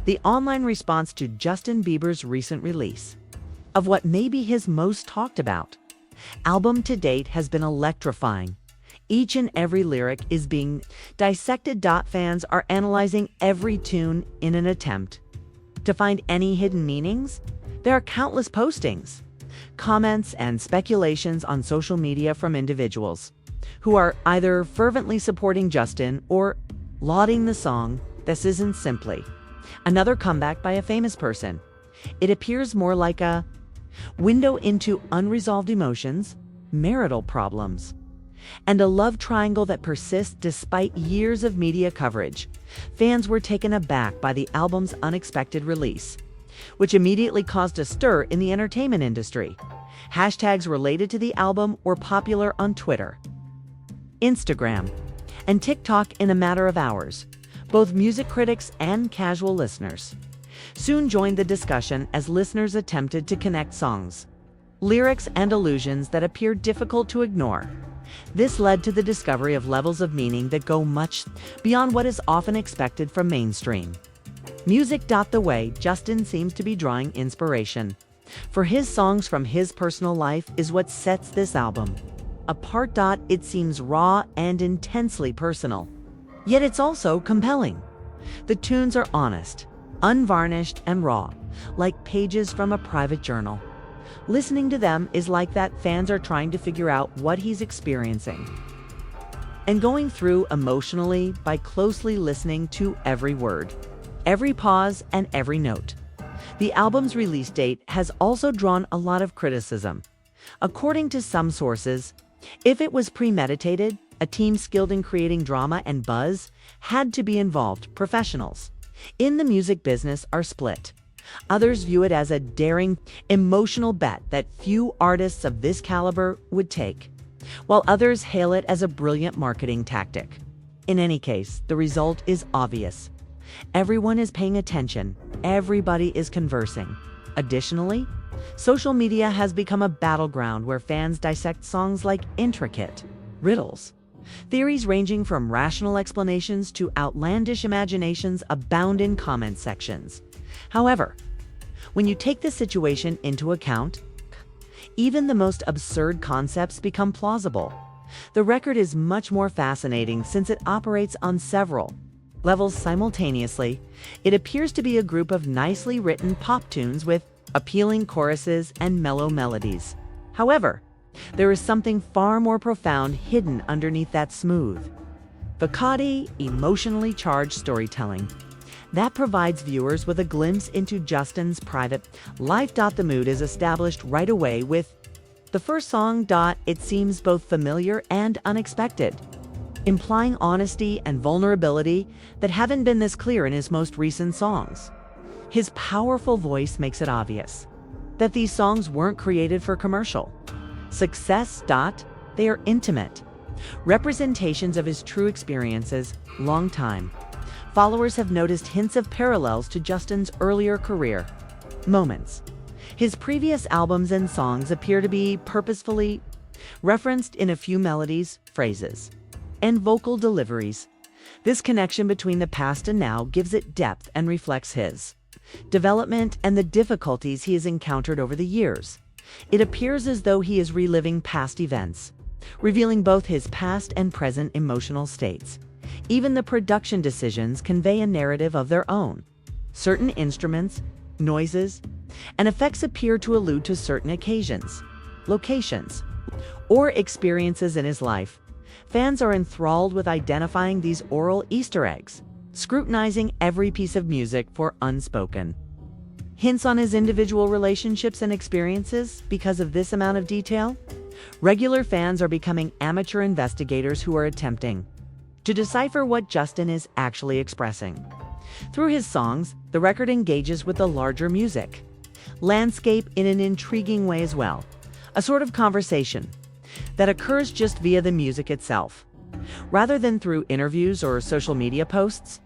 the online response to Justin Bieber's recent release of what may be his most talked about album to date has been electrifying. Each and every lyric is being dissected. Fans are analyzing every tune in an attempt to find any hidden meanings. There are countless postings, comments, and speculations on social media from individuals who are either fervently supporting Justin or lauding the song. This isn't simply another comeback by a famous person. It appears more like a window into unresolved emotions, marital problems, and a love triangle that persists despite years of media coverage. Fans were taken aback by the album's unexpected release, which immediately caused a stir in the entertainment industry. Hashtags related to the album were popular on Twitter, Instagram, and TikTok in a matter of hours. Both music critics and casual listeners soon joined the discussion as listeners attempted to connect songs, lyrics, and allusions that appeared difficult to ignore. This led to the discovery of levels of meaning that go much beyond what is often expected from mainstream music. The way Justin seems to be drawing inspiration for his songs from his personal life is what sets this album apart. It seems raw and intensely personal, yet it's also compelling. The tunes are honest, unvarnished, and raw, like pages from a private journal. Listening to them is like that fans are trying to figure out what he's experiencing and going through emotionally by closely listening to every word, every pause, and every note. The album's release date has also drawn a lot of criticism. According to some sources, if it was premeditated, a team skilled in creating drama and buzz had to be involved. Professionals in the music business are split. Others view it as a daring, emotional bet that few artists of this caliber would take, while others hail it as a brilliant marketing tactic. In any case, the result is obvious. Everyone is paying attention. Everybody is conversing. Additionally, social media has become a battleground where fans dissect songs like intricate riddles. Theories ranging from rational explanations to outlandish imaginations abound in comment sections. However, when you take this situation into account, even the most absurd concepts become plausible. The record is much more fascinating since it operates on several levels simultaneously. It appears to be a group of nicely written pop tunes with appealing choruses and mellow melodies. However, there is something far more profound hidden underneath that smooth, facade, emotionally charged storytelling that provides viewers with a glimpse into Justin's private life. The mood is established right away with the first song. It seems both familiar and unexpected, implying honesty and vulnerability that haven't been this clear in his most recent songs. His powerful voice makes it obvious that these songs weren't created for commercial success. They are intimate representations of his true experiences. Long time followers have noticed hints of parallels to Justin's earlier career moments. His previous albums and songs appear to be purposefully referenced in a few melodies, phrases, and vocal deliveries. This connection between the past and now gives it depth and reflects his development and the difficulties he has encountered over the years. It appears as though he is reliving past events, revealing both his past and present emotional states. Even the production decisions convey a narrative of their own. Certain instruments, noises, and effects appear to allude to certain occasions, locations, or experiences in his life. Fans are enthralled with identifying these oral Easter eggs, scrutinizing every piece of music for unspoken hints on his individual relationships and experiences. Because of this amount of detail, regular fans are becoming amateur investigators who are attempting to decipher what Justin is actually expressing. Through his songs, the record engages with the larger music landscape in an intriguing way as well, a sort of conversation that occurs just via the music itself, rather than through interviews or social media posts,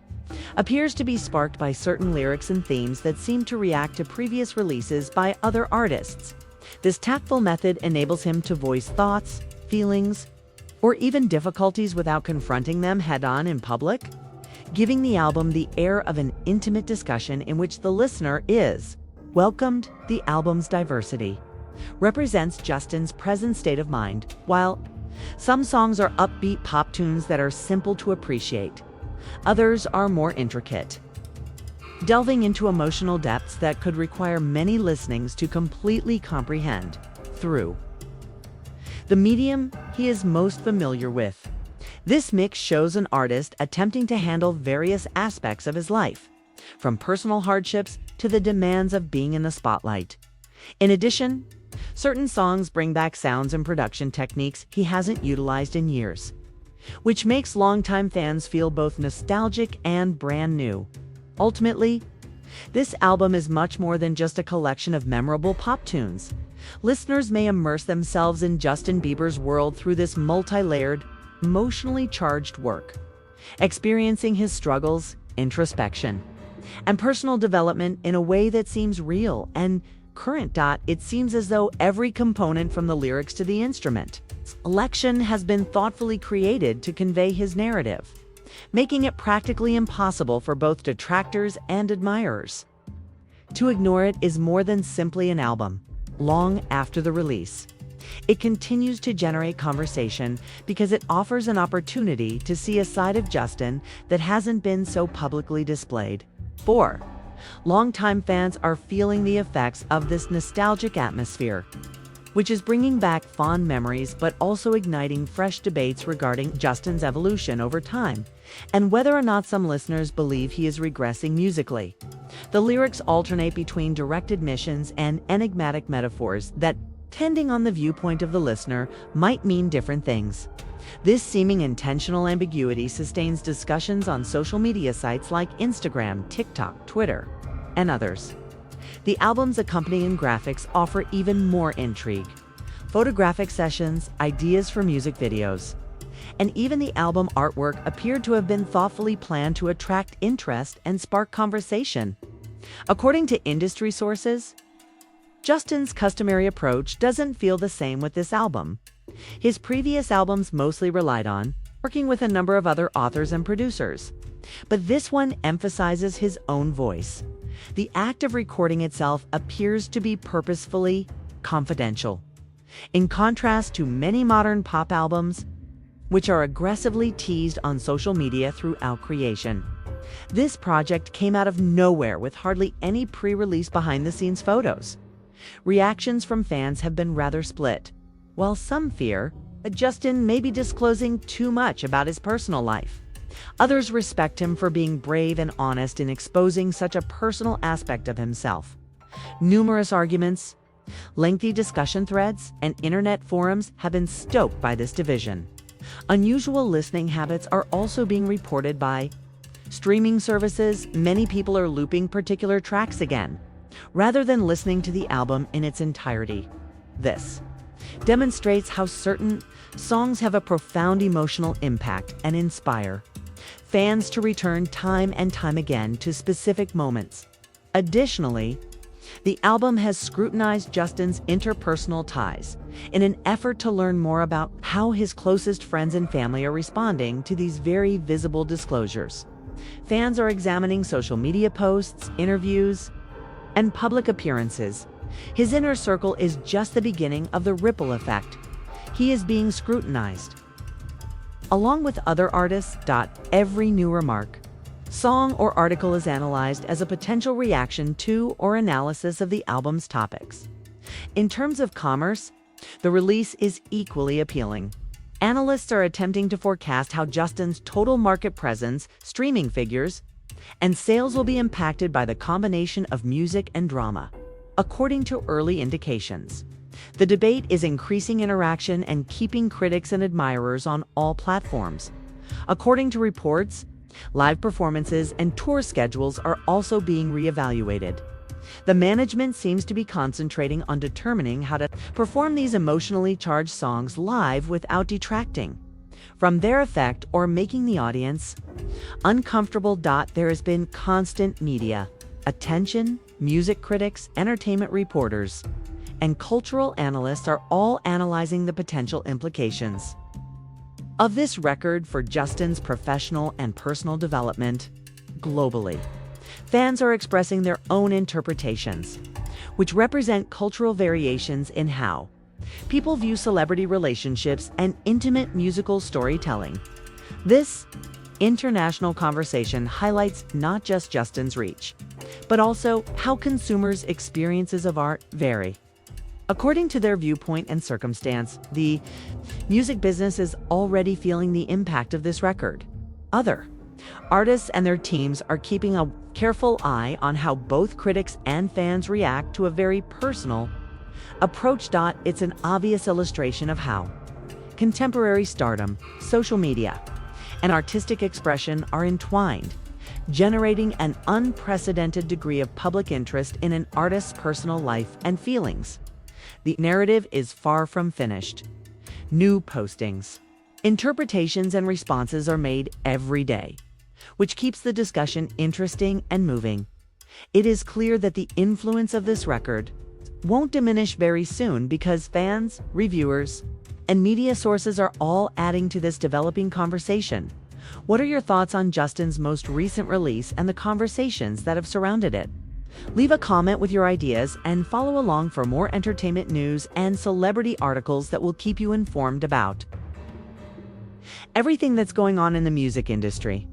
appears to be sparked by certain lyrics and themes that seem to react to previous releases by other artists. This tactful method enables him to voice thoughts, feelings, or even difficulties without confronting them head-on in public, giving the album the air of an intimate discussion in which the listener is welcomed. The album's diversity represents Justin's present state of mind, while some songs are upbeat pop tunes that are simple to appreciate. Others are more intricate, delving into emotional depths that could require many listenings to completely comprehend through the medium he is most familiar with. This mix shows an artist attempting to handle various aspects of his life, from personal hardships to the demands of being in the spotlight. In addition, certain songs bring back sounds and production techniques he hasn't utilized in years, which makes longtime fans feel both nostalgic and brand new. Ultimately, this album is much more than just a collection of memorable pop tunes. Listeners may immerse themselves in Justin Bieber's world through this multi-layered, emotionally charged work, experiencing his struggles, introspection, and personal development in a way that seems real and current. It seems as though every component, from the lyrics to the instrument selection, has been thoughtfully created to convey his narrative, making it practically impossible for both detractors and admirers to ignore it. Is more than simply an album. Long after the release, it continues to generate conversation because it offers an opportunity to see a side of Justin that hasn't been so publicly displayed. 4. Longtime fans are feeling the effects of this nostalgic atmosphere, which is bringing back fond memories but also igniting fresh debates regarding Justin's evolution over time and whether or not some listeners believe he is regressing musically. The lyrics alternate between direct admissions and enigmatic metaphors that, depending on the viewpoint of the listener, might mean different things. This seeming intentional ambiguity sustains discussions on social media sites like Instagram, TikTok, Twitter, and others. The album's accompanying graphics offer even more intrigue. Photographic sessions, ideas for music videos, and even the album artwork appeared to have been thoughtfully planned to attract interest and spark conversation. According to industry sources, Justin's customary approach doesn't feel the same with this album. His previous albums mostly relied on working with a number of other authors and producers, but this one emphasizes his own voice. The act of recording itself appears to be purposefully confidential, in contrast to many modern pop albums, which are aggressively teased on social media throughout creation. This project came out of nowhere with hardly any pre-release behind-the-scenes photos. Reactions from fans have been rather split. While some fear that Justin may be disclosing too much about his personal life, others respect him for being brave and honest in exposing such a personal aspect of himself. Numerous arguments, lengthy discussion threads, and internet forums have been stoked by this division. Unusual listening habits are also being reported by streaming services. Many people are looping particular tracks again, rather than listening to the album in its entirety. This demonstrates how certain songs have a profound emotional impact and inspire fans to return time and time again to specific moments. Additionally, the album has scrutinized Justin's interpersonal ties in an effort to learn more about how his closest friends and family are responding to these very visible disclosures. Fans are examining social media posts, interviews, and public appearances. His inner circle is just the beginning of the ripple effect. He is being scrutinized, along with other artists. Every new remark, song, or article is analyzed as a potential reaction to or analysis of the album's topics. In terms of commerce, the release is equally appealing. Analysts are attempting to forecast how Justin's total market presence, streaming figures, and sales will be impacted by the combination of music and drama. According to early indications, the debate is increasing interaction and keeping critics and admirers on all platforms. According to reports, live performances and tour schedules are also being reevaluated. The management seems to be concentrating on determining how to perform these emotionally charged songs live without detracting from their effect or making the audience uncomfortable. There has been constant media attention. Music critics, entertainment reporters, and cultural analysts are all analyzing the potential implications of this record for Justin's professional and personal development globally. Fans are expressing their own interpretations, which represent cultural variations in how people view celebrity relationships and intimate musical storytelling. This international conversation highlights not just Justin's reach, but also how consumers' experiences of art vary. According to their viewpoint and circumstance, the music business is already feeling the impact of this record. Other artists and their teams are keeping a careful eye on how both critics and fans react to a very personal approach. It's an obvious illustration of how contemporary stardom, social media, and artistic expression are entwined, generating an unprecedented degree of public interest in an artist's personal life and feelings. The narrative is far from finished. New postings, interpretations, and responses are made every day, which keeps the discussion interesting and moving. It is clear that the influence of this record won't diminish very soon because fans, reviewers, and media sources are all adding to this developing conversation. What are your thoughts on Justin's most recent release and the conversations that have surrounded it? Leave a comment with your ideas and follow along for more entertainment news and celebrity articles that will keep you informed about everything that's going on in the music industry.